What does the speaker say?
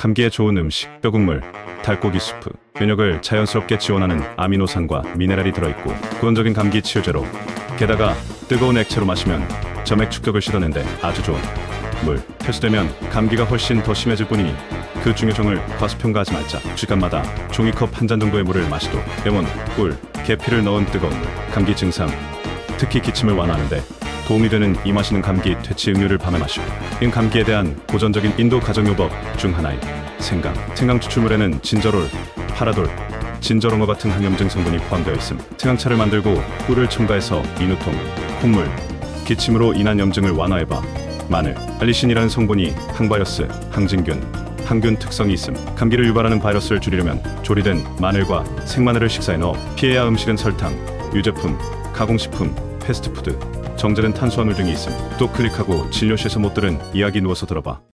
감기에 좋은 음식, 뼈국물, 닭고기 수프, 면역을 자연스럽게 지원하는 아미노산과 미네랄이 들어있고 구원적인 감기 치유제로, 게다가 뜨거운 액체로 마시면 점액 축격을 씻어낸데 아주 좋은 물. 회수되면 감기가 훨씬 더 심해질 뿐이니 그 중요성을 과소평가하지 말자. 시간마다 종이컵 한 잔 정도의 물을 마시도 레몬, 꿀, 계피를 넣은 뜨거운 물, 감기 증상, 특히 기침을 완화하는데 도움이 되는 이 마시는 감기 퇴치 음료를 밤에 마시고, 이는 감기에 대한 고전적인 인도 가정요법 중 하나인 생강. 생강 추출물에는 진저롤, 파라돌, 진저롱어 같은 항염증 성분이 포함되어 있음. 생강차를 만들고 꿀을 첨가해서 인후통, 콧물, 기침으로 인한 염증을 완화해봐. 마늘, 알리신이라는 성분이 항바이러스, 항진균, 항균 특성이 있음. 감기를 유발하는 바이러스를 줄이려면 조리된 마늘과 생마늘을 식사에 넣어 피해야. 음식은 설탕, 유제품, 가공식품, 패스트푸드, 정제된 탄수화물 등이 있음. 또 클릭하고 진료실에서 못 들은 이야기 누워서 들어봐.